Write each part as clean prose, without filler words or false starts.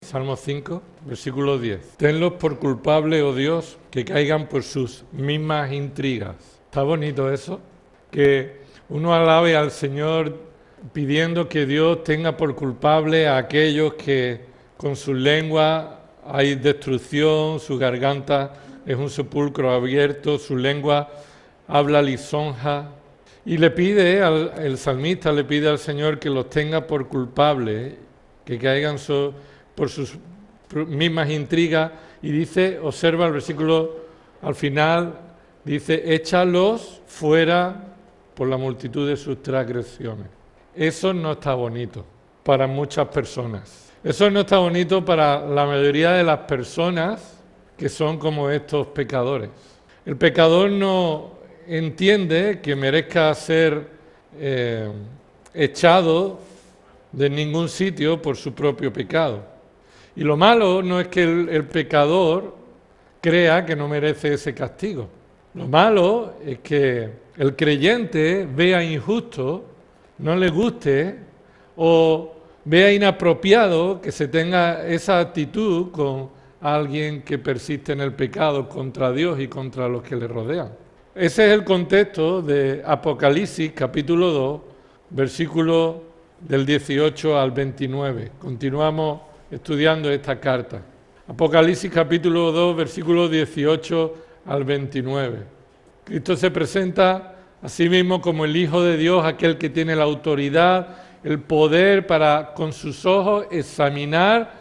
Salmo 5, versículo 10. Tenlos por culpables, oh Dios, que caigan por sus mismas intrigas. Está bonito eso, que uno alabe al Señor pidiendo que Dios tenga por culpable a aquellos que con su lengua hay destrucción, su garganta es un sepulcro abierto, su lengua habla lisonja. Y le pide, el salmista le pide al Señor que los tenga por culpables, que caigan por sus mismas intrigas, y dice, observa el versículo al final, dice, échalos fuera por la multitud de sus transgresiones. Eso no está bonito para muchas personas. Eso no está bonito para la mayoría de las personas que son como estos pecadores. El pecador no entiende que merezca ser echado de ningún sitio por su propio pecado. Y lo malo no es que el pecador crea que no merece ese castigo. Lo malo es que el creyente vea injusto, no le guste o vea inapropiado que se tenga esa actitud con alguien que persiste en el pecado contra Dios y contra los que le rodean. Ese es el contexto de Apocalipsis capítulo 2, versículo del 18 al 29. Continuamos estudiando esta carta. Apocalipsis capítulo 2, versículo 18 al 29. Cristo se presenta a sí mismo como el Hijo de Dios, aquel que tiene la autoridad, el poder para con sus ojos examinar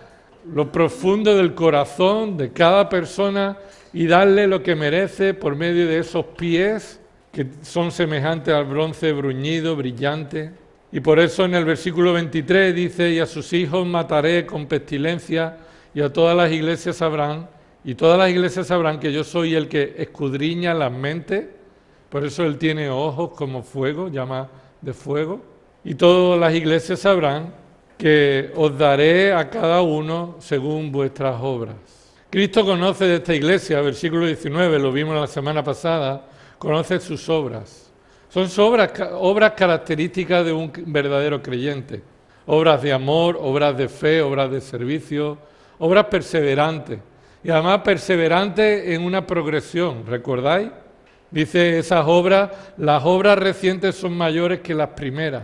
lo profundo del corazón de cada persona y darle lo que merece por medio de esos pies que son semejantes al bronce bruñido, brillante. Y por eso en el versículo 23 dice, y a sus hijos mataré con pestilencia, y a todas las iglesias sabrán, que yo soy el que escudriña las mentes, por eso él tiene ojos como fuego, llama de fuego, y todas las iglesias sabrán que os daré a cada uno según vuestras obras. Cristo conoce de esta iglesia, versículo 19, lo vimos la semana pasada, conoce sus obras. Son obras características de un verdadero creyente. Obras de amor, obras de fe, obras de servicio, obras perseverantes. Y además perseverantes en una progresión, ¿recordáis? Dice esas obras, las obras recientes son mayores que las primeras.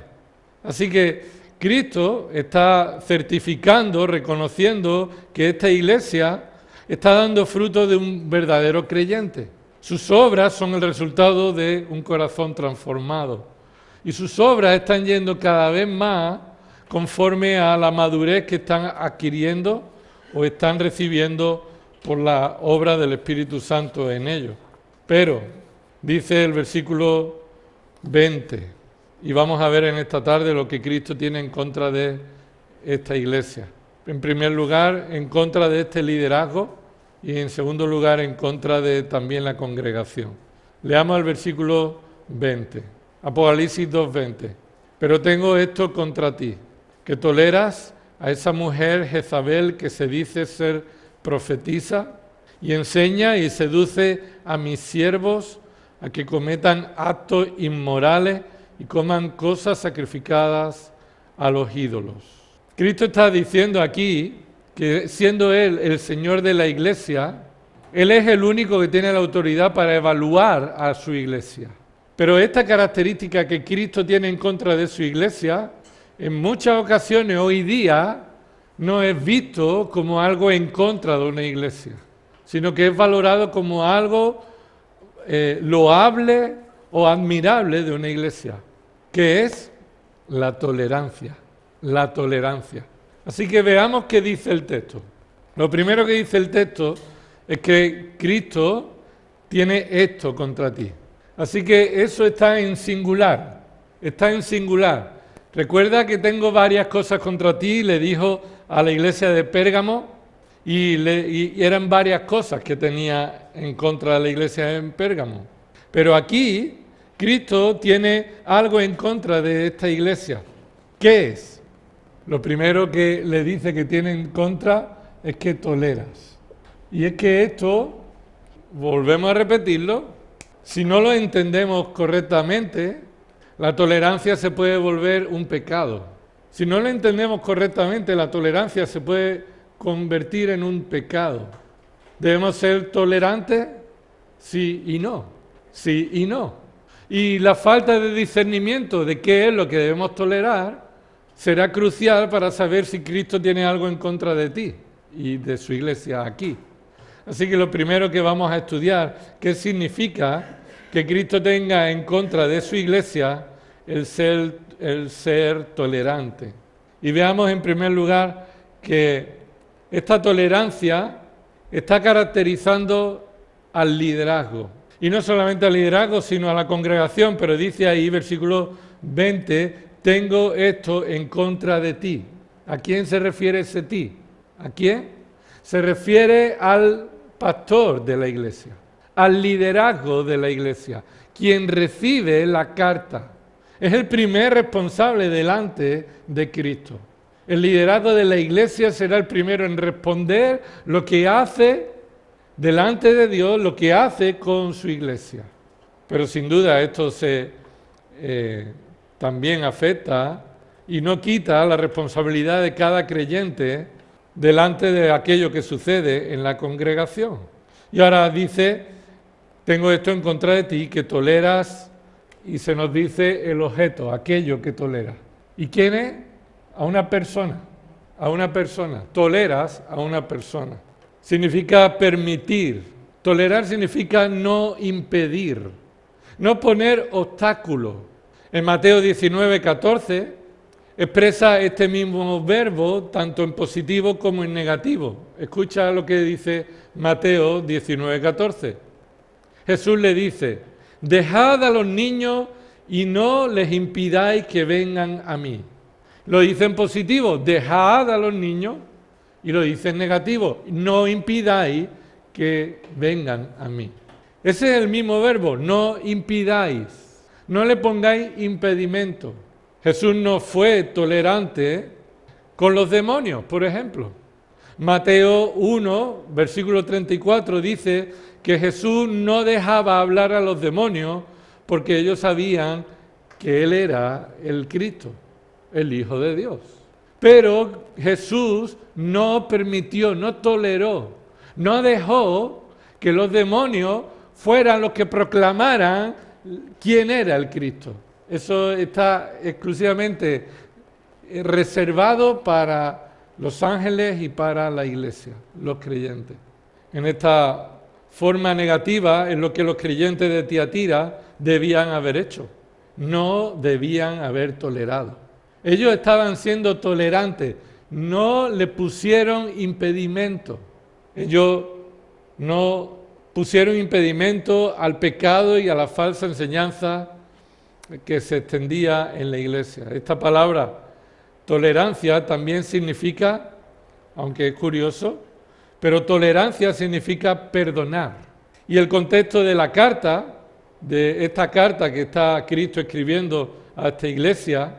Así que Cristo está certificando, reconociendo que esta iglesia está dando fruto de un verdadero creyente. Sus obras son el resultado de un corazón transformado. Y sus obras están yendo cada vez más conforme a la madurez que están adquiriendo o están recibiendo por la obra del Espíritu Santo en ellos. Pero, dice el versículo 20, y vamos a ver en esta tarde lo que Cristo tiene en contra de esta iglesia. En primer lugar, en contra de este liderazgo, y en segundo lugar en contra de también la congregación. Leamos el versículo 20, Apocalipsis 2:20. Pero tengo esto contra ti, que toleras a esa mujer Jezabel que se dice ser profetisa y enseña y seduce a mis siervos a que cometan actos inmorales y coman cosas sacrificadas a los ídolos. Cristo está diciendo aquí que siendo Él el Señor de la iglesia, Él es el único que tiene la autoridad para evaluar a su iglesia. Pero esta característica que Cristo tiene en contra de su iglesia, en muchas ocasiones hoy día no es visto como algo en contra de una iglesia, sino que es valorado como algo loable o admirable de una iglesia, que es la tolerancia. La tolerancia. Así que veamos qué dice el texto. Lo primero que dice el texto es que Cristo tiene esto contra ti. Así que eso está en singular. Está en singular. Recuerda que tengo varias cosas contra ti, le dijo a la iglesia de Pérgamo, y eran varias cosas que tenía en contra de la iglesia de Pérgamo. Pero aquí Cristo tiene algo en contra de esta iglesia. ¿Qué es? Lo primero que le dice que tiene en contra es que toleras. Y es que esto, volvemos a repetirlo, si no lo entendemos correctamente, la tolerancia se puede volver un pecado. Si no lo entendemos correctamente, la tolerancia se puede convertir en un pecado. ¿Debemos ser tolerantes? Sí y no. Sí y no. Y la falta de discernimiento de qué es lo que debemos tolerar será crucial para saber si Cristo tiene algo en contra de ti y de su iglesia aquí. Así que lo primero que vamos a estudiar, ¿qué significa que Cristo tenga en contra de su iglesia el ser tolerante? Y veamos en primer lugar que esta tolerancia está caracterizando al liderazgo. Y no solamente al liderazgo, sino a la congregación, pero dice ahí, versículo 20, tengo esto en contra de ti. ¿A quién se refiere ese ti? ¿A quién? Se refiere al pastor de la iglesia, al liderazgo de la iglesia, quien recibe la carta. Es el primer responsable delante de Cristo. El liderazgo de la iglesia será el primero en responder lo que hace delante de Dios, lo que hace con su iglesia. Pero sin duda esto también afecta y no quita la responsabilidad de cada creyente delante de aquello que sucede en la congregación. Y ahora dice, tengo esto en contra de ti, que toleras, y se nos dice el objeto, aquello que toleras. ¿Y quién es? A una persona, toleras a una persona. Significa permitir, tolerar significa no impedir, no poner obstáculos. En Mateo 19:14 expresa este mismo verbo tanto en positivo como en negativo. Escucha lo que dice Mateo 19:14. Jesús le dice, dejad a los niños y no les impidáis que vengan a mí. Lo dice en positivo, dejad a los niños, y lo dice en negativo, no impidáis que vengan a mí. Ese es el mismo verbo, no impidáis, no le pongáis impedimento. Jesús no fue tolerante con los demonios, por ejemplo. Mateo 1, versículo 34 dice que Jesús no dejaba hablar a los demonios porque ellos sabían que Él era el Cristo, el Hijo de Dios. Pero Jesús no permitió, no toleró, no dejó que los demonios fueran los que proclamaran quién era el Cristo. Eso está exclusivamente reservado para los ángeles y para la iglesia, los creyentes. En esta forma negativa es lo que los creyentes de Tiatira debían haber hecho, no debían haber tolerado. Ellos estaban siendo tolerantes, no le pusieron impedimento. Ellos no pusieron impedimento al pecado y a la falsa enseñanza que se extendía en la iglesia. Esta palabra tolerancia también significa, aunque es curioso, pero tolerancia significa perdonar. Y el contexto de la carta, de esta carta que está Cristo escribiendo a esta iglesia,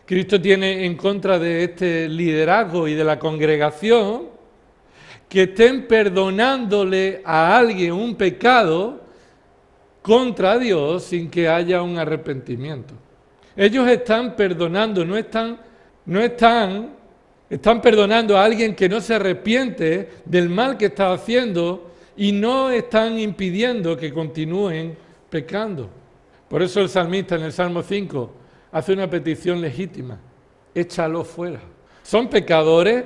Cristo tiene en contra de este liderazgo y de la congregación que estén perdonándole a alguien un pecado contra Dios sin que haya un arrepentimiento. Ellos están perdonando, están perdonando a alguien que no se arrepiente del mal que está haciendo y no están impidiendo que continúen pecando. Por eso el salmista en el Salmo 5 hace una petición legítima, échalo fuera. Son pecadores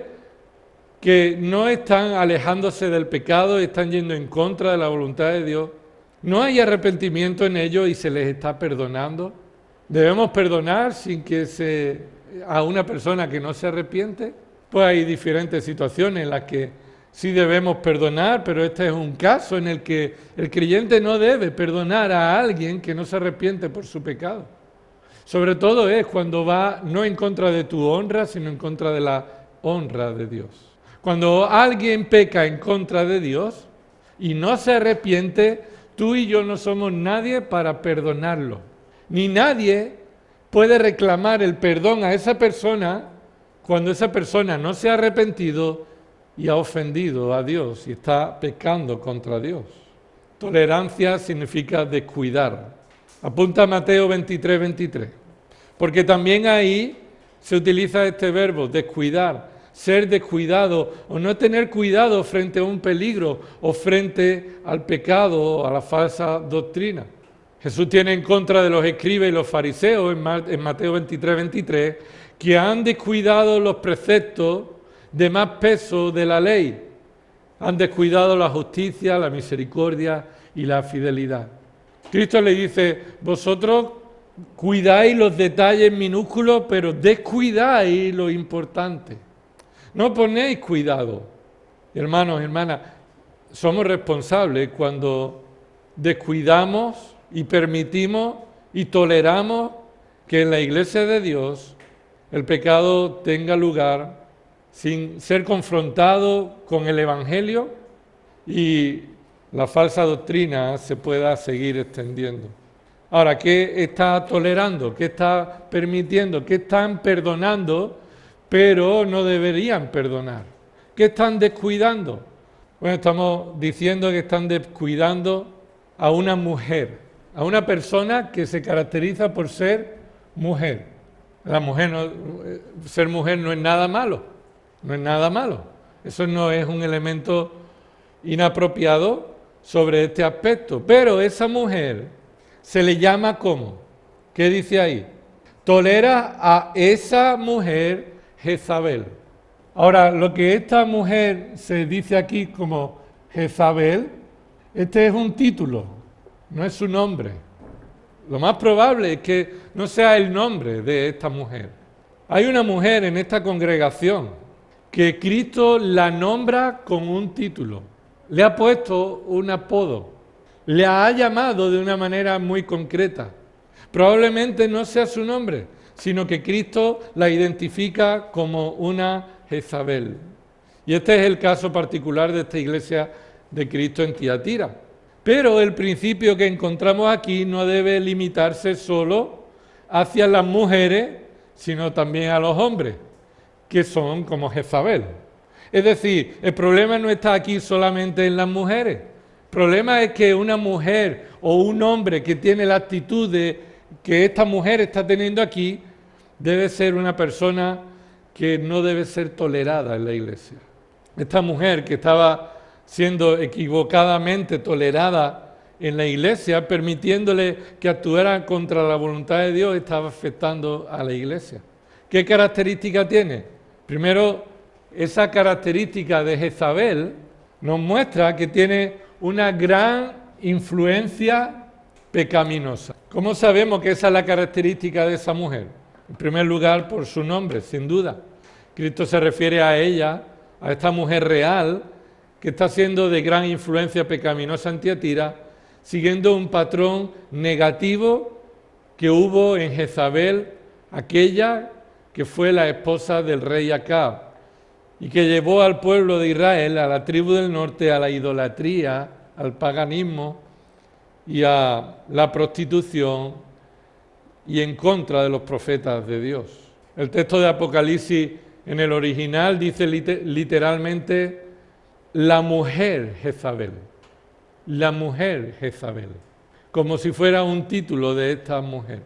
que no están alejándose del pecado, están yendo en contra de la voluntad de Dios. No hay arrepentimiento en ellos y se les está perdonando. ¿Debemos perdonar sin que a una persona que no se arrepiente? Pues hay diferentes situaciones en las que sí debemos perdonar, pero este es un caso en el que el creyente no debe perdonar a alguien que no se arrepiente por su pecado. Sobre todo es cuando va no en contra de tu honra, sino en contra de la honra de Dios. Cuando alguien peca en contra de Dios y no se arrepiente, tú y yo no somos nadie para perdonarlo. Ni nadie puede reclamar el perdón a esa persona cuando esa persona no se ha arrepentido y ha ofendido a Dios y está pecando contra Dios. Tolerancia significa descuidar. Apunta a Mateo 23:23, porque también ahí se utiliza este verbo, descuidar. ser descuidado o no tener cuidado frente a un peligro o frente al pecado o a la falsa doctrina. Jesús tiene en contra de los escribas y los fariseos en Mateo 23, 23, que han descuidado los preceptos de más peso de la ley. Han descuidado la justicia, la misericordia y la fidelidad. Cristo le dice, vosotros cuidáis los detalles minúsculos, pero descuidáis lo importante. No ponéis cuidado. Hermanos, hermanas, somos responsables cuando descuidamos y permitimos y toleramos que en la iglesia de Dios el pecado tenga lugar sin ser confrontado con el Evangelio y la falsa doctrina se pueda seguir extendiendo. Ahora, ¿qué está tolerando? ¿Qué está permitiendo? ¿Qué están perdonando, pero no deberían perdonar? ¿Qué están descuidando? Bueno, estamos diciendo que están descuidando a una mujer, a una persona que se caracteriza por ser mujer. La mujer ser mujer no es nada malo, no es nada malo. Eso no es un elemento inapropiado sobre este aspecto. Pero esa mujer se le llama ¿cómo? ¿Qué dice ahí? Tolera a esa mujer Jezabel. Ahora, lo que esta mujer se dice aquí como Jezabel, este es un título, no es su nombre. Lo más probable es que no sea el nombre de esta mujer. Hay una mujer en esta congregación que Cristo la nombra con un título. Le ha puesto un apodo. Le ha llamado de una manera muy concreta. Probablemente no sea su nombre, sino que Cristo la identifica como una Jezabel. Y este es el caso particular de esta iglesia de Cristo en Tiatira. Pero el principio que encontramos aquí no debe limitarse solo hacia las mujeres, sino también a los hombres, que son como Jezabel. Es decir, el problema no está aquí solamente en las mujeres. El problema es que una mujer o un hombre que tiene la actitud que esta mujer está teniendo aquí, debe ser una persona que no debe ser tolerada en la iglesia. Esta mujer que estaba siendo equivocadamente tolerada en la iglesia, permitiéndole que actuara contra la voluntad de Dios, estaba afectando a la iglesia. ¿Qué característica tiene? Primero, esa característica de Jezabel nos muestra que tiene una gran influencia pecaminosa. ¿Cómo sabemos que esa es la característica de esa mujer? En primer lugar, por su nombre, sin duda. Cristo se refiere a ella, a esta mujer real, que está siendo de gran influencia pecaminosa en Tiatira, siguiendo un patrón negativo que hubo en Jezabel, aquella que fue la esposa del rey Acab, y que llevó al pueblo de Israel, a la tribu del norte, a la idolatría, al paganismo y a la prostitución y en contra de los profetas de Dios. El texto de Apocalipsis en el original dice literalmente la mujer Jezabel, la mujer Jezabel, como si fuera un título de esta mujer.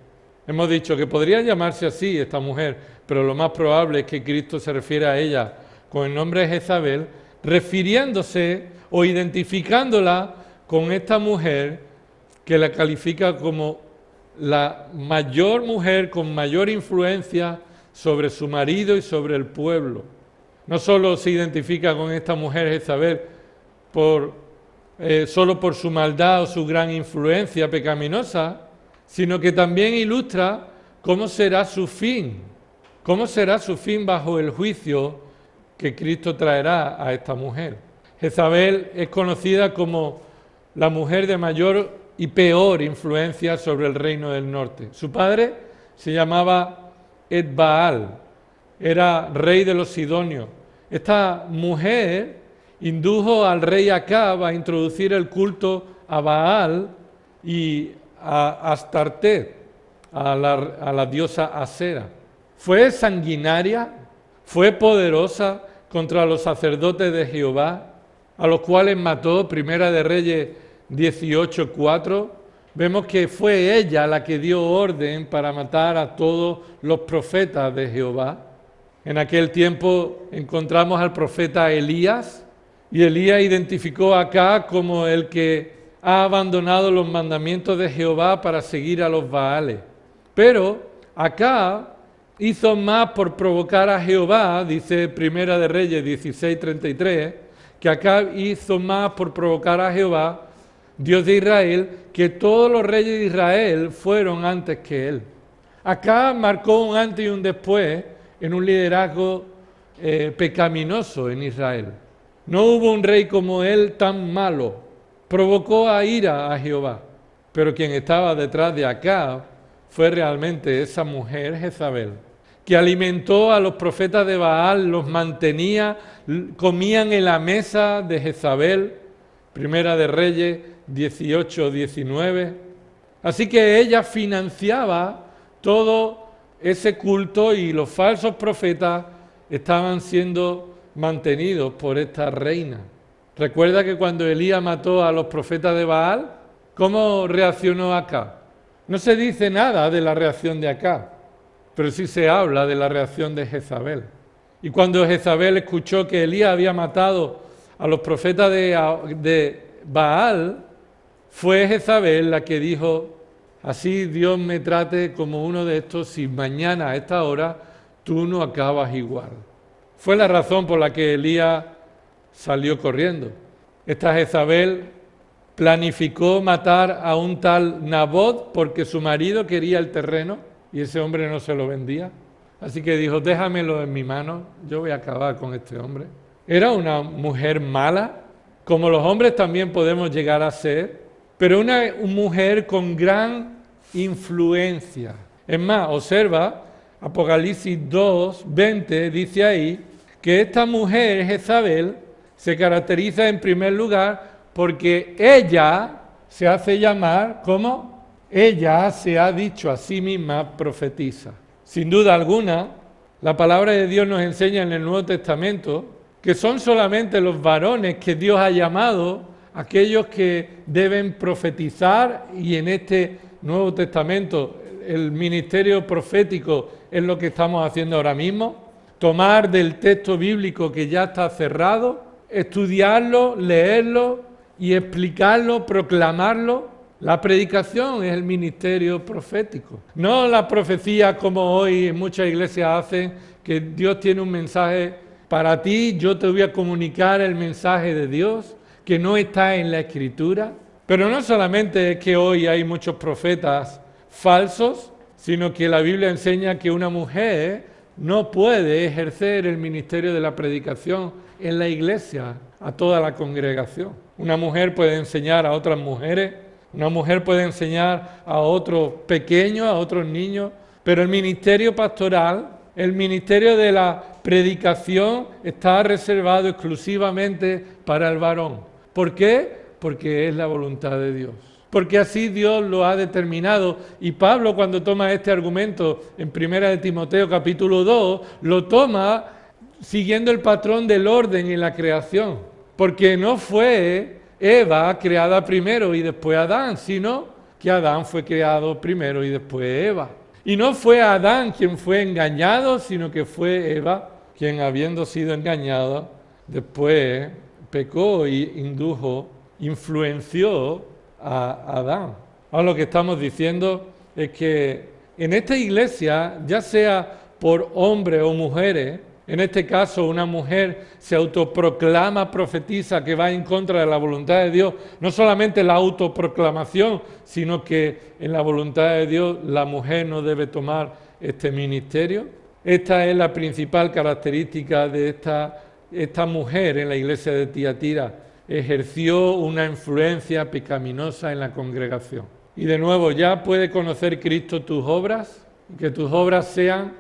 Hemos dicho que podría llamarse así esta mujer, pero lo más probable es que Cristo se refiere a ella con el nombre de Jezabel, refiriéndose o identificándola con esta mujer que la califica como la mayor mujer con mayor influencia sobre su marido y sobre el pueblo. No solo se identifica con esta mujer Jezabel solo por su maldad o su gran influencia pecaminosa, sino que también ilustra cómo será su fin bajo el juicio que Cristo traerá a esta mujer. Jezabel es conocida como la mujer de mayor y peor influencia sobre el reino del norte. Su padre se llamaba Edbaal, era rey de los sidonios. Esta mujer indujo al rey Acab a introducir el culto a Baal y a Astarté, a la diosa Asera. Fue sanguinaria, fue poderosa contra los sacerdotes de Jehová, a los cuales mató. Primera de Reyes 18:4. Vemos que fue ella la que dio orden para matar a todos los profetas de Jehová. En aquel tiempo encontramos al profeta Elías, y Elías identificó a Acab como el que ha abandonado los mandamientos de Jehová para seguir a los Baales. Pero Acab hizo más por provocar a Jehová, dice Primera de Reyes 16:33, que Acab hizo más por provocar a Jehová, Dios de Israel, que todos los reyes de Israel fueron antes que él. Acab marcó un antes y un después en un liderazgo pecaminoso en Israel. No hubo un rey como él tan malo. Provocó a ira a Jehová. Pero quien estaba detrás de Acab fue realmente esa mujer Jezabel, que alimentó a los profetas de Baal, los mantenía, comían en la mesa de Jezabel, Primera de Reyes 18-19. Así que ella financiaba todo ese culto y los falsos profetas estaban siendo mantenidos por esta reina. Recuerda que cuando Elías mató a los profetas de Baal, ¿cómo reaccionó Acab? No se dice nada de la reacción de Acab, pero sí se habla de la reacción de Jezabel. Y cuando Jezabel escuchó que Elías había matado a los profetas de Baal, fue Jezabel la que dijo: así Dios me trate como uno de estos, si mañana a esta hora tú no acabas igual. Fue la razón por la que Elías salió corriendo. Esta Jezabel planificó matar a un tal Nabot porque su marido quería el terreno y ese hombre no se lo vendía. Así que dijo: déjamelo en mi mano, yo voy a acabar con este hombre. Era una mujer mala, como los hombres también podemos llegar a ser, pero una mujer con gran influencia. Es más, observa, Apocalipsis 2:20 dice ahí que esta mujer, Jezabel, se caracteriza en primer lugar porque ella se hace llamar, ¿cómo? Ella se ha dicho a sí misma profetisa. Sin duda alguna, la palabra de Dios nos enseña en el Nuevo Testamento que son solamente los varones que Dios ha llamado, aquellos que deben profetizar, y en este Nuevo Testamento el ministerio profético es lo que estamos haciendo ahora mismo: tomar del texto bíblico que ya está cerrado, estudiarlo, leerlo y explicarlo, proclamarlo. La predicación es el ministerio profético. No la profecía como hoy en muchas iglesias hacen, que Dios tiene un mensaje para ti, yo te voy a comunicar el mensaje de Dios, que no está en la Escritura. Pero no solamente es que hoy hay muchos profetas falsos, sino que la Biblia enseña que una mujer no puede ejercer el ministerio de la predicación en la iglesia a toda la congregación. Una mujer puede enseñar a otras mujeres, una mujer puede enseñar a otros pequeños, a otros niños, pero el ministerio pastoral, el ministerio de la predicación está reservado exclusivamente para el varón. ¿Por qué? Porque es la voluntad de Dios. Porque así Dios lo ha determinado. Y Pablo, cuando toma este argumento en 1 de Timoteo capítulo 2, lo toma siguiendo el patrón del orden en la creación. Porque no fue Eva creada primero y después Adán, sino que Adán fue creado primero y después Eva. Y no fue Adán quien fue engañado, sino que fue Eva quien, habiendo sido engañada, después pecó y influenció a Adán. Ahora lo que estamos diciendo es que en esta iglesia, ya sea por hombres o mujeres, en este caso una mujer se autoproclama profetisa que va en contra de la voluntad de Dios, no solamente la autoproclamación, sino que en la voluntad de Dios la mujer no debe tomar este ministerio. Esta es la principal característica de esta mujer en la iglesia de Tiatira. Ejerció una influencia pecaminosa en la congregación. Y de nuevo, ya puede conocer Cristo tus obras, que tus obras sean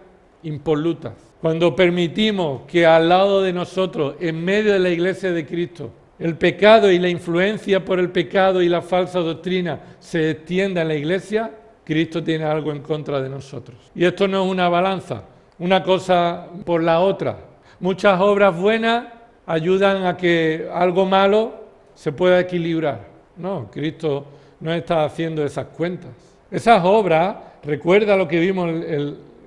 impolutas. Cuando permitimos que al lado de nosotros, en medio de la iglesia de Cristo, el pecado y la influencia por el pecado y la falsa doctrina se extienda en la iglesia, Cristo tiene algo en contra de nosotros. Y esto no es una balanza, una cosa por la otra. Muchas obras buenas ayudan a que algo malo se pueda equilibrar. No, Cristo no está haciendo esas cuentas. Esas obras, recuerda lo que vimos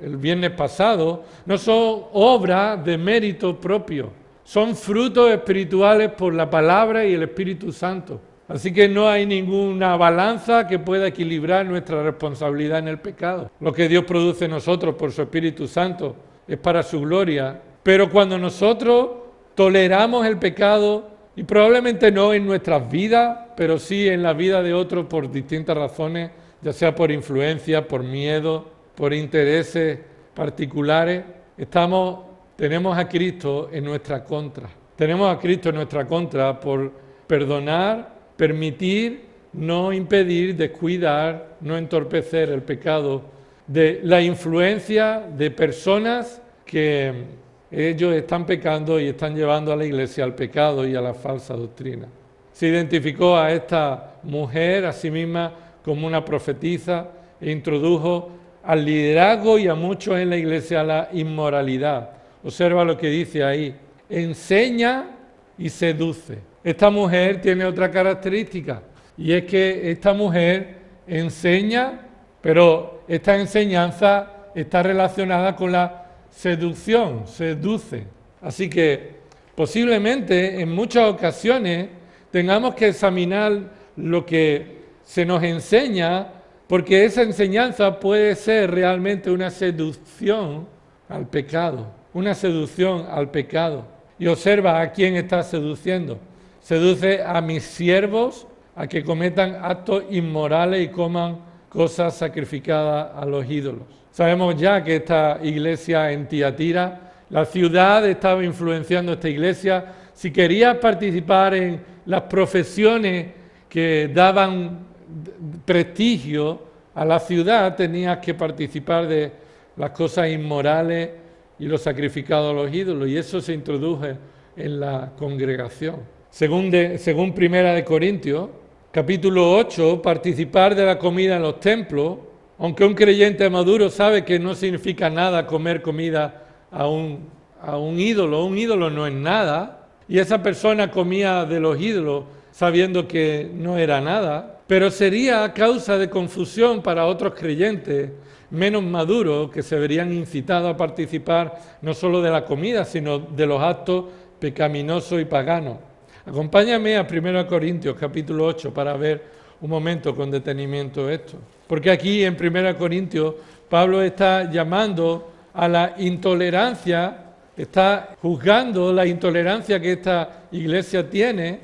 el viernes pasado, no son obras de mérito propio, son frutos espirituales por la palabra y el Espíritu Santo. Así que no hay ninguna balanza que pueda equilibrar nuestra responsabilidad en el pecado. Lo que Dios produce en nosotros por su Espíritu Santo es para su gloria. Pero cuando nosotros toleramos el pecado, y probablemente no en nuestras vidas, pero sí en la vida de otros por distintas razones, ya sea por influencia, por miedo, por intereses particulares, tenemos a Cristo en nuestra contra. Tenemos a Cristo en nuestra contra por perdonar, permitir, no impedir, descuidar, no entorpecer el pecado de la influencia de personas que ellos están pecando y están llevando a la iglesia al pecado y a la falsa doctrina. Se identificó a esta mujer a sí misma como una profetisa e introdujo al liderazgo y a muchos en la iglesia a la inmoralidad. Observa lo que dice ahí: enseña y seduce. Esta mujer tiene otra característica, y es que esta mujer enseña, pero esta enseñanza está relacionada con la seducción, seduce. Así que posiblemente en muchas ocasiones tengamos que examinar lo que se nos enseña, porque esa enseñanza puede ser realmente una seducción al pecado, una seducción al pecado. Y observa a quién está seduciendo. Seduce a mis siervos a que cometan actos inmorales y coman cosas sacrificadas a los ídolos. Sabemos ya que esta iglesia en Tiatira, la ciudad estaba influenciando esta iglesia. Si querías participar en las profesiones que daban prestigio a la ciudad, tenías que participar de las cosas inmorales y los sacrificados a los ídolos, y eso se introdujo en la congregación. Según Primera de Corintios, capítulo 8, participar de la comida en los templos, aunque un creyente maduro sabe que no significa nada comer comida a un ídolo no es nada, y esa persona comía de los ídolos sabiendo que no era nada, pero sería causa de confusión para otros creyentes menos maduros que se verían incitados a participar no solo de la comida, sino de los actos pecaminosos y paganos. Acompáñame a 1 Corintios capítulo 8 para ver un momento con detenimiento esto. Porque aquí en 1 Corintios Pablo está llamando a la intolerancia, está juzgando la intolerancia que esta iglesia tiene,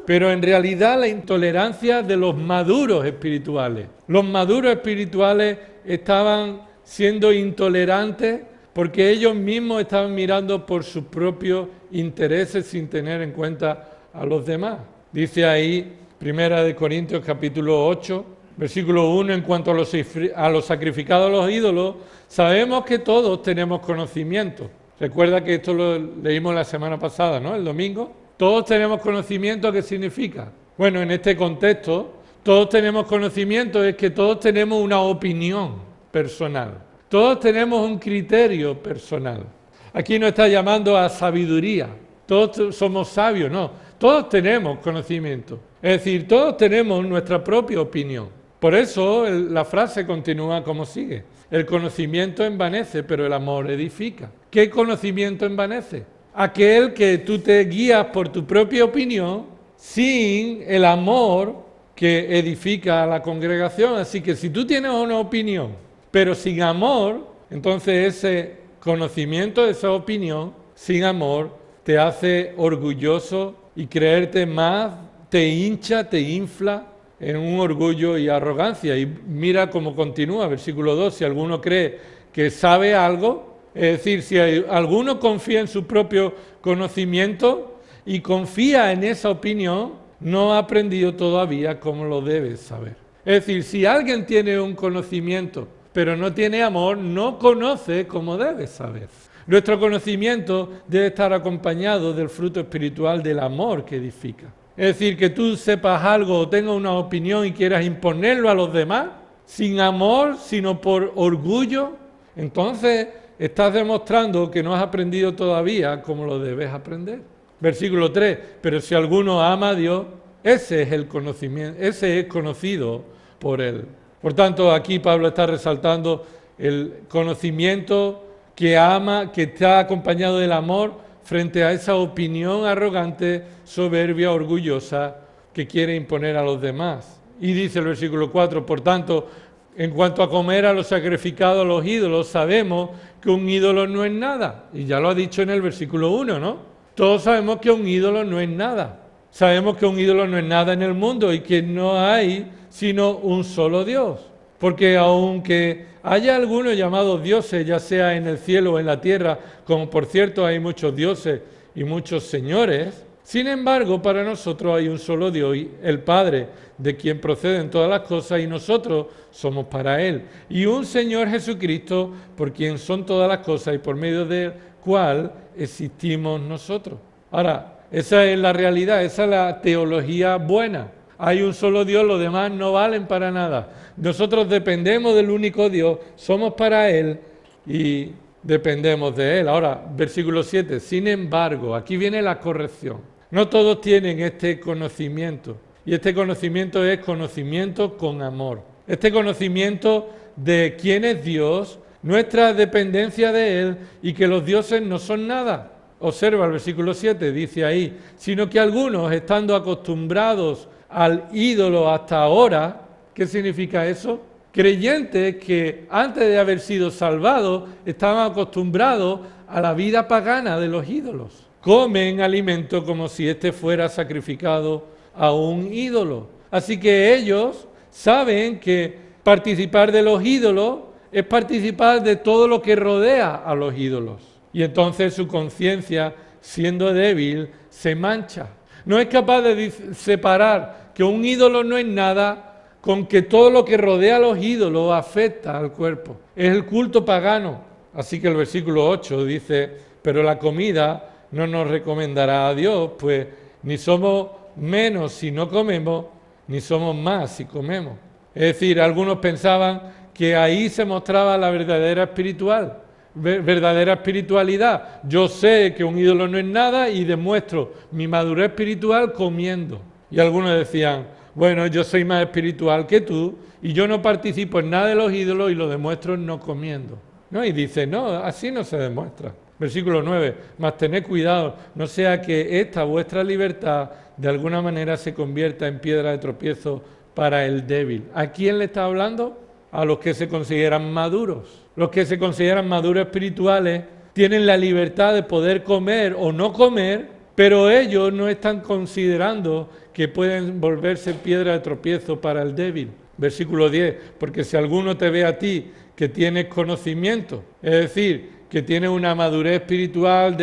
pero en realidad la intolerancia de los maduros espirituales. Los maduros espirituales estaban siendo intolerantes porque ellos mismos estaban mirando por sus propios intereses sin tener en cuenta a los demás. Dice ahí, 1 Corintios capítulo 8, versículo 1, en cuanto a los sacrificados a los ídolos, sabemos que todos tenemos conocimiento. Recuerda que esto lo leímos la semana pasada, ¿no? El domingo. Todos tenemos conocimiento. ¿Qué significa? Bueno, en este contexto, todos tenemos conocimiento, es que todos tenemos una opinión personal. Todos tenemos un criterio personal. Aquí no está llamando a sabiduría. Todos somos sabios, no. Todos tenemos conocimiento. Es decir, todos tenemos nuestra propia opinión. Por eso la frase continúa como sigue. El conocimiento envanece, pero el amor edifica. ¿Qué conocimiento envanece? Aquel que tú te guías por tu propia opinión sin el amor que edifica a la congregación. Así que si tú tienes una opinión, pero sin amor, entonces ese conocimiento, esa opinión, sin amor, te hace orgulloso y creerte más, te hincha, te infla en un orgullo y arrogancia. Y mira cómo continúa, versículo 2, si alguno cree que sabe algo, es decir, si alguno confía en su propio conocimiento y confía en esa opinión, no ha aprendido todavía cómo lo debe saber. Es decir, si alguien tiene un conocimiento, pero no tiene amor, no conoce cómo debe saber. Nuestro conocimiento debe estar acompañado del fruto espiritual del amor que edifica. Es decir, que tú sepas algo o tengas una opinión y quieras imponerlo a los demás, sin amor, sino por orgullo, entonces estás demostrando que no has aprendido todavía como lo debes aprender. Versículo 3, pero si alguno ama a Dios, ese es el conocimiento, ese es conocido por Él. Por tanto, aquí Pablo está resaltando el conocimiento que ama, que está acompañado del amor frente a esa opinión arrogante, soberbia, orgullosa que quiere imponer a los demás. Y dice el versículo 4, por tanto, en cuanto a comer a los sacrificados a los ídolos, sabemos que un ídolo no es nada. Y ya lo ha dicho en el versículo 1, ¿no? Todos sabemos que un ídolo no es nada. Sabemos que un ídolo no es nada en el mundo y que no hay sino un solo Dios. Porque aunque haya algunos llamados dioses, ya sea en el cielo o en la tierra, como por cierto hay muchos dioses y muchos señores, sin embargo para nosotros hay un solo Dios, el Padre, de quien proceden todas las cosas y nosotros somos para Él. Y un Señor Jesucristo, por quien son todas las cosas y por medio del cual existimos nosotros. Ahora, esa es la realidad, esa es la teología buena. Hay un solo Dios, los demás no valen para nada. Nosotros dependemos del único Dios, somos para Él y dependemos de Él. Ahora, versículo 7, sin embargo, aquí viene la corrección. No todos tienen este conocimiento, y este conocimiento es conocimiento con amor. Este conocimiento de quién es Dios, nuestra dependencia de Él y que los dioses no son nada. Observa el versículo 7, dice ahí, sino que algunos, estando acostumbrados al ídolo hasta ahora, ¿qué significa eso? Creyentes que antes de haber sido salvados estaban acostumbrados a la vida pagana de los ídolos. Comen alimento como si éste fuera sacrificado a un ídolo. Así que ellos saben que participar de los ídolos es participar de todo lo que rodea a los ídolos. Y entonces su conciencia, siendo débil, se mancha. No es capaz de separar que un ídolo no es nada con que todo lo que rodea a los ídolos afecta al cuerpo. Es el culto pagano. Así que el versículo 8 dice, pero la comida no nos recomendará a Dios, pues ni somos menos si no comemos, ni somos más si comemos. Es decir, algunos pensaban que ahí se mostraba la verdadera espiritualidad. Yo sé que un ídolo no es nada y demuestro mi madurez espiritual comiendo. Y algunos decían, bueno, yo soy más espiritual que tú y yo no participo en nada de los ídolos y lo demuestro no comiendo. ¿No? Y dice, no, así no se demuestra. Versículo 9, mas tened cuidado, no sea que esta vuestra libertad de alguna manera se convierta en piedra de tropiezo para el débil. ¿A quién le está hablando? A los que se consideran maduros. Los que se consideran maduros espirituales tienen la libertad de poder comer o no comer, pero ellos no están considerando que pueden volverse piedra de tropiezo para el débil. Versículo 10, porque si alguno te ve a ti que tienes conocimiento, es decir, que tienes una madurez espiritual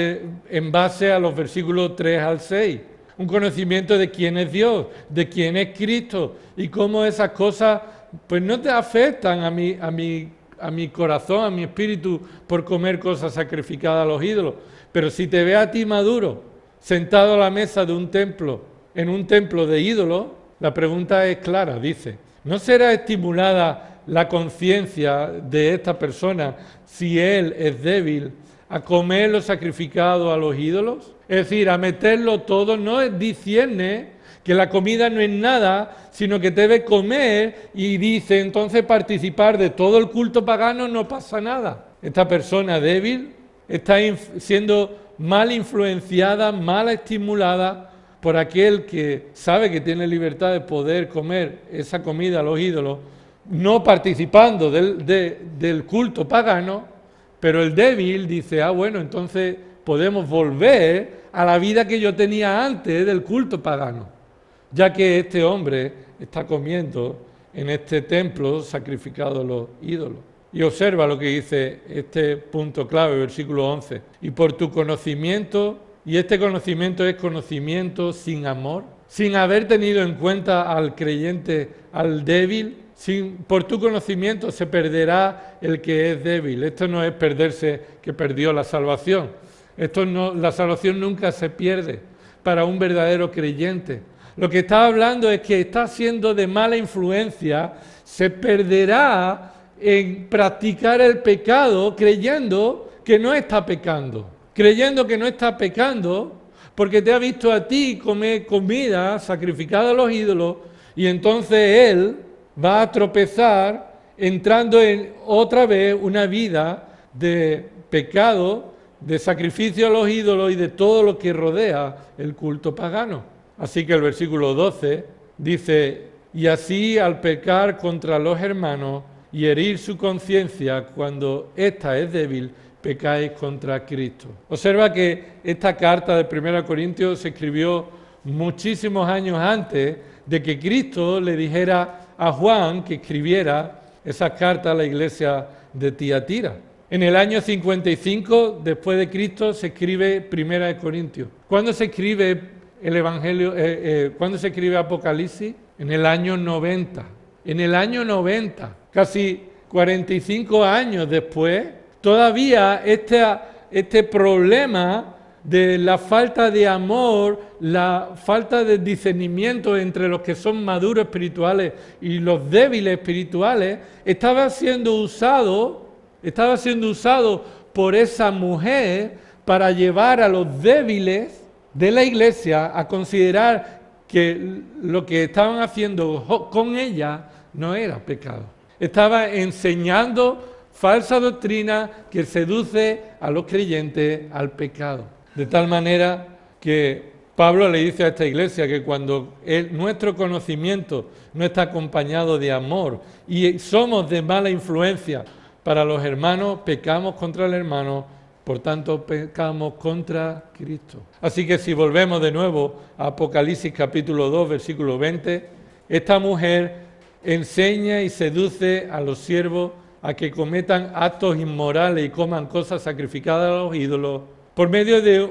en base a los versículos 3 al 6, un conocimiento de quién es Dios, de quién es Cristo y cómo esas cosas pues no te afectan a mi corazón, a mi espíritu por comer cosas sacrificadas a los ídolos. Pero si te ve a ti maduro, sentado a la mesa de un templo, en un templo de ídolos, la pregunta es clara, dice, ¿no será estimulada la conciencia de esta persona si él es débil a comer lo sacrificado a los ídolos? Es decir, a meterlo todo, no discierne que la comida no es nada, sino que debe comer y dice entonces participar de todo el culto pagano no pasa nada. Esta persona débil está siendo mal influenciada, mal estimulada por aquel que sabe que tiene libertad de poder comer esa comida a los ídolos, no participando del culto pagano, pero el débil dice, bueno, entonces podemos volver a la vida que yo tenía antes del culto pagano, ya que este hombre está comiendo en este templo sacrificado a los ídolos. Y observa lo que dice este punto clave, versículo 11. Y por tu conocimiento, y este conocimiento es conocimiento sin amor, sin haber tenido en cuenta al creyente, al débil, por tu conocimiento se perderá el que es débil. Esto no es perderse que perdió la salvación. La salvación nunca se pierde para un verdadero creyente. Lo que está hablando es que está siendo de mala influencia, se perderá en practicar el pecado creyendo que no está pecando. Creyendo que no está pecando porque te ha visto a ti comer comida sacrificada a los ídolos y entonces él va a tropezar entrando en otra vez una vida de pecado, de sacrificio a los ídolos y de todo lo que rodea el culto pagano. Así que el versículo 12 dice: y así al pecar contra los hermanos y herir su conciencia cuando ésta es débil, pecáis contra Cristo. Observa que esta carta de 1 Corintios se escribió muchísimos años antes de que Cristo le dijera a Juan que escribiera esas cartas a la iglesia de Tiatira. En el año 55 después de Cristo se escribe 1 Corintios. ¿Cuándo se escribe el Evangelio? ¿Cuándo se escribe Apocalipsis? En el año 90. En el año 90, casi 45 años después, todavía este problema de la falta de amor, la falta de discernimiento entre los que son maduros espirituales y los débiles espirituales, estaba siendo usado por esa mujer para llevar a los débiles de la iglesia a considerar que lo que estaban haciendo con ella no era pecado. Estaba enseñando falsa doctrina que seduce a los creyentes al pecado. De tal manera que Pablo le dice a esta iglesia que cuando nuestro conocimiento no está acompañado de amor y somos de mala influencia para los hermanos, pecamos contra el hermano, por tanto pecamos contra Cristo. Así que si volvemos de nuevo a Apocalipsis capítulo 2, versículo 20, esta mujer enseña y seduce a los siervos a que cometan actos inmorales y coman cosas sacrificadas a los ídolos por medio de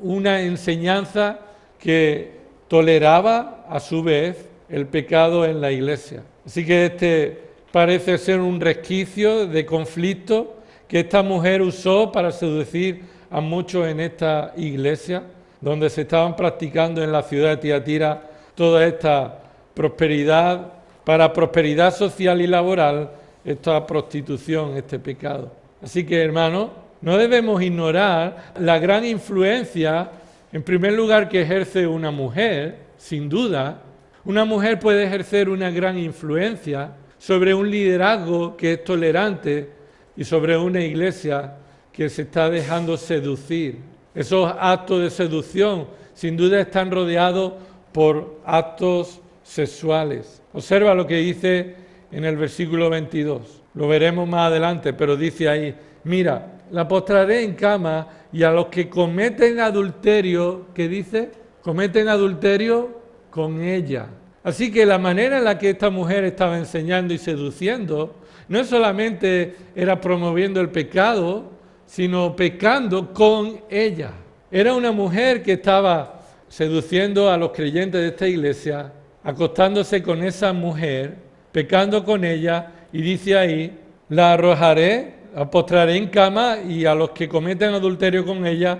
una enseñanza que toleraba a su vez el pecado en la iglesia. Así que este parece ser un resquicio de conflicto que esta mujer usó para seducir a muchos en esta iglesia, donde se estaban practicando en la ciudad de Tiatira toda esta prosperidad, para prosperidad social y laboral, esta prostitución, este pecado. Así que, hermanos, no debemos ignorar la gran influencia, en primer lugar, que ejerce una mujer, sin duda. Una mujer puede ejercer una gran influencia sobre un liderazgo que es tolerante y sobre una iglesia que se está dejando seducir. Esos actos de seducción, sin duda, están rodeados por actos sexuales. Observa lo que dice en el versículo 22. Lo veremos más adelante, pero dice ahí: mira, la postraré en cama y a los que cometen adulterio, ¿qué dice? Cometen adulterio con ella. Así que la manera en la que esta mujer estaba enseñando y seduciendo no solamente era promoviendo el pecado, sino pecando con ella. Era una mujer que estaba seduciendo a los creyentes de esta iglesia, acostándose con esa mujer, pecando con ella, y dice ahí: la arrojaré, la postraré en cama y a los que cometen adulterio con ella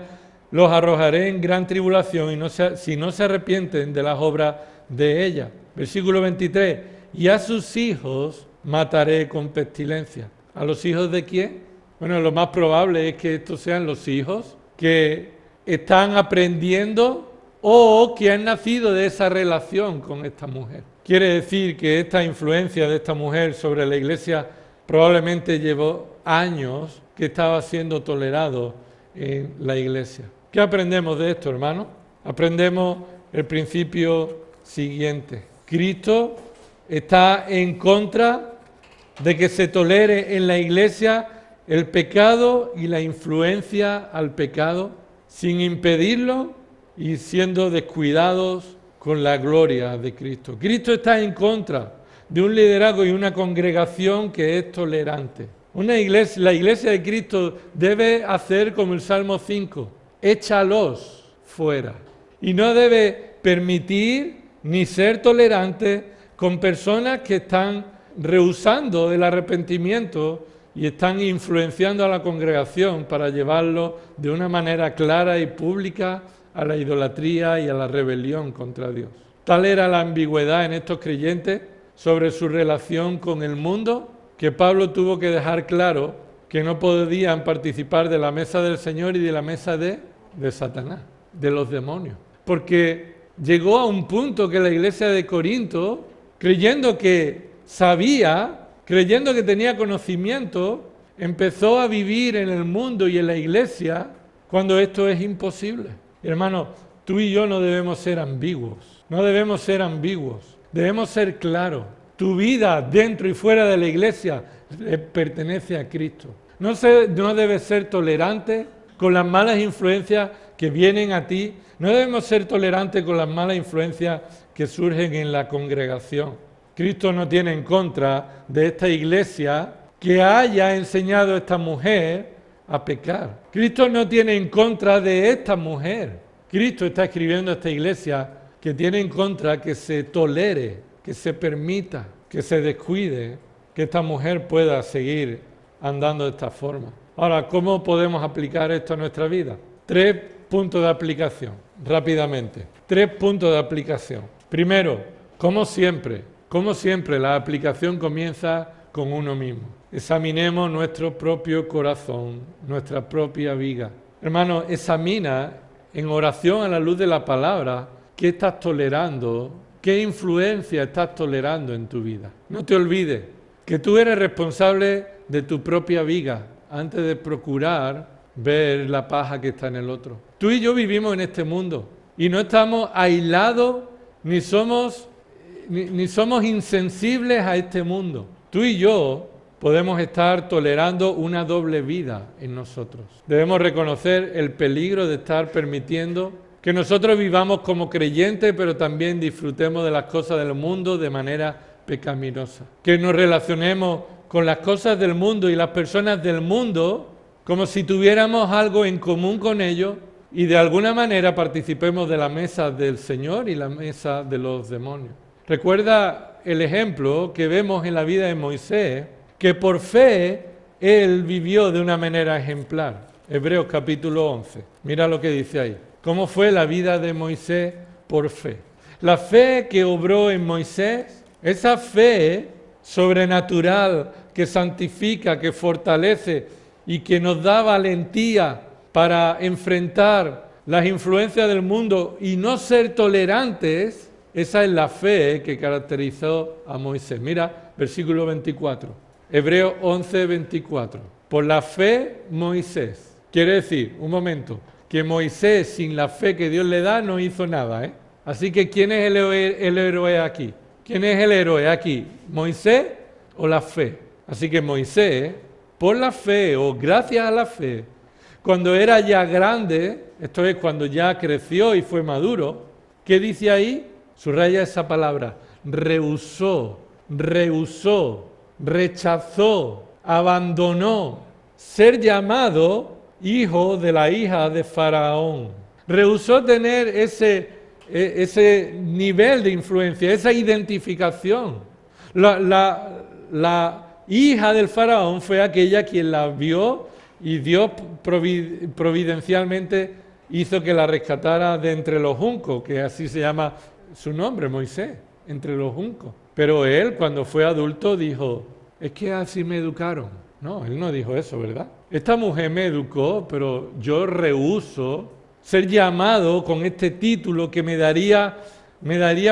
los arrojaré en gran tribulación y si no se arrepienten de las obras de ella. Versículo 23, y a sus hijos mataré con pestilencia. ¿A los hijos de quién? Bueno, lo más probable es que estos sean los hijos que están aprendiendo o que han nacido de esa relación con esta mujer. Quiere decir que esta influencia de esta mujer sobre la iglesia probablemente llevó años que estaba siendo tolerado en la iglesia. ¿Qué aprendemos de esto, hermano? Aprendemos el principio siguiente. Cristo está en contra de que se tolere en la iglesia el pecado y la influencia al pecado sin impedirlo y siendo descuidados con la gloria de Cristo. Cristo está en contra de un liderazgo y una congregación que es tolerante. La iglesia de Cristo debe hacer como el Salmo 5, échalos fuera. Y no debe permitir ni ser tolerante con personas que están rehusando el arrepentimiento y están influenciando a la congregación para llevarlo de una manera clara y pública a la idolatría y a la rebelión contra Dios. Tal era la ambigüedad en estos creyentes sobre su relación con el mundo, que Pablo tuvo que dejar claro que no podían participar de la mesa del Señor y de la mesa de Satanás, de los demonios. Porque llegó a un punto que la iglesia de Corinto, creyendo que sabía creyendo que tenía conocimiento, empezó a vivir en el mundo y en la iglesia cuando esto es imposible. Hermano, tú y yo no debemos ser ambiguos, no debemos ser ambiguos, debemos ser claros. Tu vida dentro y fuera de la iglesia le pertenece a Cristo. No debes ser tolerante con las malas influencias que vienen a ti, no debemos ser tolerantes con las malas influencias que surgen en la congregación. Cristo no tiene en contra de esta iglesia que haya enseñado a esta mujer a pecar. Cristo no tiene en contra de esta mujer. Cristo está escribiendo a esta iglesia que tiene en contra que se tolere, que se permita, que se descuide, que esta mujer pueda seguir andando de esta forma. Ahora, ¿cómo podemos aplicar esto a nuestra vida? 3 puntos de aplicación, rápidamente. 3 puntos de aplicación. Primero, como siempre, la aplicación comienza con uno mismo. Examinemos nuestro propio corazón, nuestra propia vida. Hermano, examina en oración a la luz de la palabra qué estás tolerando, qué influencia estás tolerando en tu vida. No te olvides que tú eres responsable de tu propia vida antes de procurar ver la paja que está en el otro. Tú y yo vivimos en este mundo y no estamos aislados ni somos insensibles a este mundo. Tú y yo podemos estar tolerando una doble vida en nosotros. Debemos reconocer el peligro de estar permitiendo que nosotros vivamos como creyentes, pero también disfrutemos de las cosas del mundo de manera pecaminosa. Que nos relacionemos con las cosas del mundo y las personas del mundo como si tuviéramos algo en común con ellos y de alguna manera participemos de la mesa del Señor y la mesa de los demonios. Recuerda el ejemplo que vemos en la vida de Moisés, que por fe él vivió de una manera ejemplar. Hebreos capítulo 11. Mira lo que dice ahí. ¿Cómo fue la vida de Moisés por fe? La fe que obró en Moisés, esa fe sobrenatural que santifica, que fortalece y que nos da valentía para enfrentar las influencias del mundo y no ser tolerantes, esa es la fe que caracterizó a Moisés. Mira, versículo 24, Hebreos 11, 24. Por la fe, Moisés. Quiere decir, un momento, que Moisés sin la fe que Dios le da no hizo nada, ¿eh? Así que ¿quién es el héroe aquí? ¿Quién es el héroe aquí? ¿Moisés o la fe? Así que Moisés, por la fe o gracias a la fe, cuando era ya grande, esto es cuando ya creció y fue maduro, ¿qué dice ahí? Subraya esa palabra, rehusó, rechazó, abandonó ser llamado hijo de la hija de Faraón. Rehusó tener ese nivel de influencia, esa identificación. La hija del Faraón fue aquella quien la vio y Dios providencialmente hizo que la rescatara de entre los juncos, que así se llama su nombre, Moisés, entre los juncos. Pero él, cuando fue adulto, dijo, es que así me educaron. No, él no dijo eso, ¿verdad? Esta mujer me educó, pero yo rehúso ser llamado con este título que me daría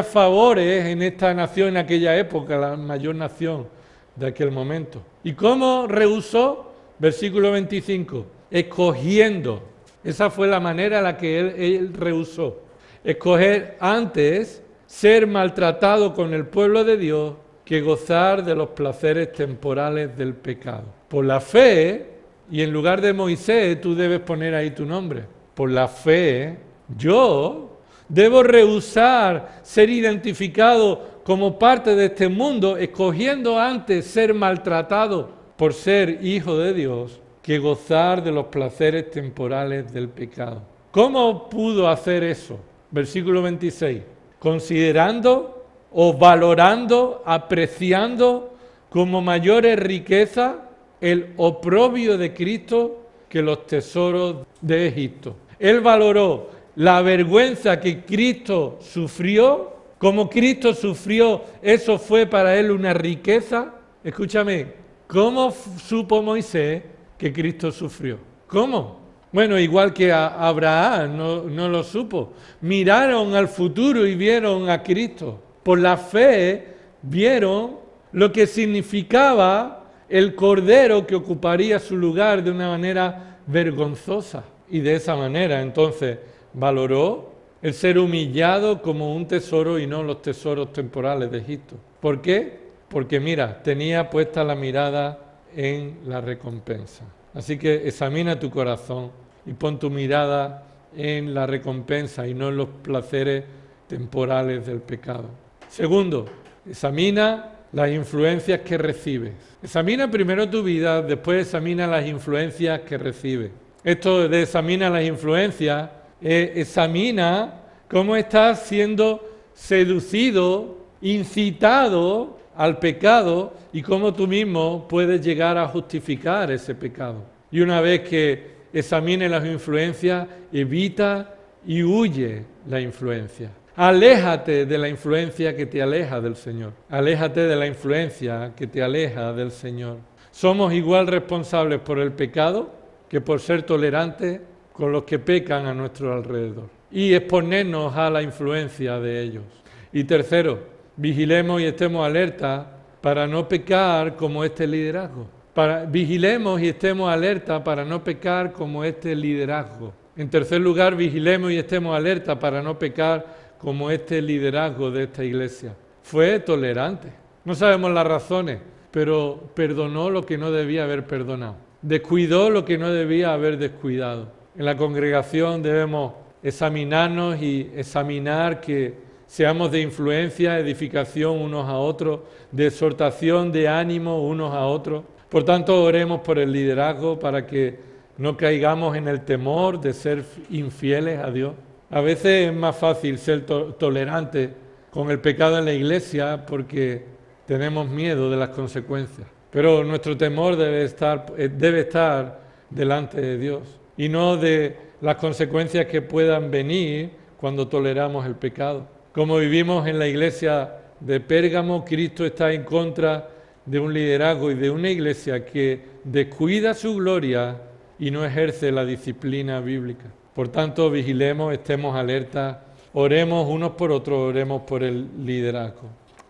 favores en esta nación, en aquella época, la mayor nación de aquel momento. ¿Y cómo rehusó? Versículo 25, escogiendo. Esa fue la manera en la que él rehusó. Escoger antes ser maltratado con el pueblo de Dios que gozar de los placeres temporales del pecado. Por la fe, y en lugar de Moisés, tú debes poner ahí tu nombre. Por la fe, yo debo rehusar ser identificado como parte de este mundo, escogiendo antes ser maltratado por ser hijo de Dios, que gozar de los placeres temporales del pecado. ¿Cómo pudo hacer eso? Versículo 26. Considerando o valorando, apreciando como mayores riquezas el oprobio de Cristo que los tesoros de Egipto. Él valoró la vergüenza que Cristo sufrió. Como Cristo sufrió, eso fue para él una riqueza. Escúchame, ¿cómo supo Moisés que Cristo sufrió? ¿Cómo? Bueno, igual que a Abraham no lo supo. Miraron al futuro y vieron a Cristo. Por la fe vieron lo que significaba el cordero que ocuparía su lugar de una manera vergonzosa. Y de esa manera entonces valoró el ser humillado como un tesoro y no los tesoros temporales de Egipto. ¿Por qué? Porque mira, tenía puesta la mirada en la recompensa. Así que examina tu corazón y pon tu mirada en la recompensa y no en los placeres temporales del pecado. Segundo, examina las influencias que recibes. Examina primero tu vida, después examina las influencias que recibes. Esto de examina las influencias, examina cómo estás siendo seducido, incitado al pecado y cómo tú mismo puedes llegar a justificar ese pecado. Y una vez que examine las influencias, evita y huye la influencia. Aléjate de la influencia que te aleja del Señor. Aléjate de la influencia que te aleja del Señor. Somos igual responsables por el pecado que por ser tolerantes con los que pecan a nuestro alrededor. Y exponernos a la influencia de ellos. Y tercero, vigilemos y estemos alerta para no pecar como este liderazgo. Vigilemos y estemos alerta para no pecar como este liderazgo. En tercer lugar, vigilemos y estemos alerta para no pecar como este liderazgo de esta iglesia. Fue tolerante. No sabemos las razones, pero perdonó lo que no debía haber perdonado. Descuidó lo que no debía haber descuidado. En la congregación debemos examinarnos y examinar que seamos de influencia, edificación unos a otros, de exhortación, de ánimo unos a otros. Por tanto, oremos por el liderazgo para que no caigamos en el temor de ser infieles a Dios. A veces es más fácil ser tolerante con el pecado en la iglesia porque tenemos miedo de las consecuencias. Pero nuestro temor debe estar delante de Dios y no de las consecuencias que puedan venir cuando toleramos el pecado. Como vivimos en la iglesia de Pérgamo, Cristo está en contra de un liderazgo y de una iglesia que descuida su gloria y no ejerce la disciplina bíblica. Por tanto, vigilemos, estemos alertas, oremos unos por otros, oremos por el liderazgo.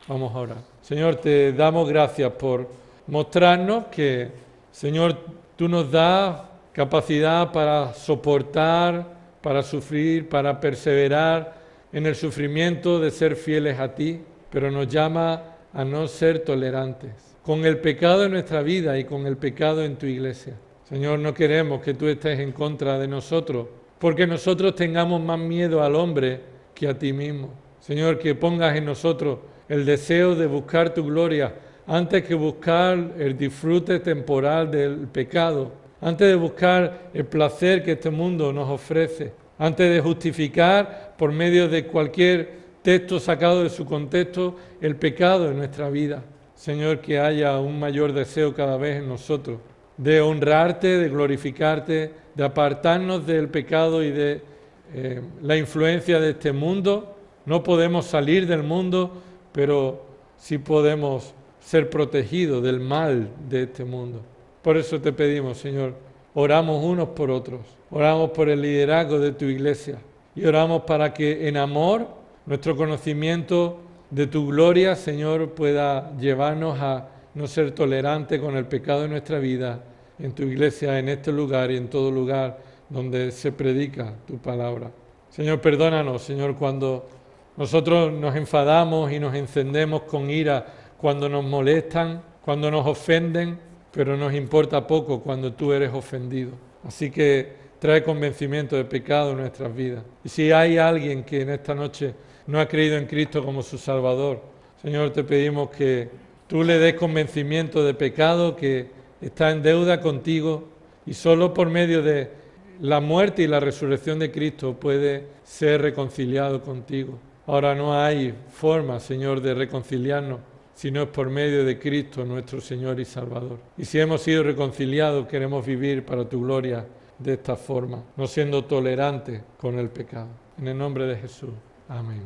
Vamos a orar. Señor, te damos gracias por mostrarnos que, Señor, tú nos das capacidad para soportar, para sufrir, para perseverar en el sufrimiento de ser fieles a ti, pero nos llama a no ser tolerantes con el pecado en nuestra vida y con el pecado en tu iglesia. Señor, no queremos que tú estés en contra de nosotros, porque nosotros tengamos más miedo al hombre que a ti mismo. Señor, que pongas en nosotros el deseo de buscar tu gloria antes que buscar el disfrute temporal del pecado, antes de buscar el placer que este mundo nos ofrece, antes de justificar por medio de cualquier texto sacado de su contexto el pecado en nuestra vida. Señor, que haya un mayor deseo cada vez en nosotros de honrarte, de glorificarte, de apartarnos del pecado y de la influencia de este mundo. No podemos salir del mundo, pero sí podemos ser protegidos del mal de este mundo. Por eso te pedimos, Señor, oramos unos por otros, oramos por el liderazgo de tu iglesia y oramos para que en amor nuestro conocimiento de tu gloria, Señor, pueda llevarnos a no ser tolerante con el pecado de nuestra vida en tu iglesia, en este lugar y en todo lugar donde se predica tu palabra. Señor, perdónanos, Señor, cuando nosotros nos enfadamos y nos encendemos con ira, cuando nos molestan, cuando nos ofenden, pero nos importa poco cuando tú eres ofendido. Así que trae convencimiento de pecado en nuestras vidas. Y si hay alguien que en esta noche no ha creído en Cristo como su Salvador, Señor, te pedimos que tú le des convencimiento de pecado, que está en deuda contigo y solo por medio de la muerte y la resurrección de Cristo puede ser reconciliado contigo. Ahora no hay forma, Señor, de reconciliarnos si no es por medio de Cristo, nuestro Señor y Salvador. Y si hemos sido reconciliados, queremos vivir para tu gloria de esta forma, no siendo tolerantes con el pecado. En el nombre de Jesús. Amén.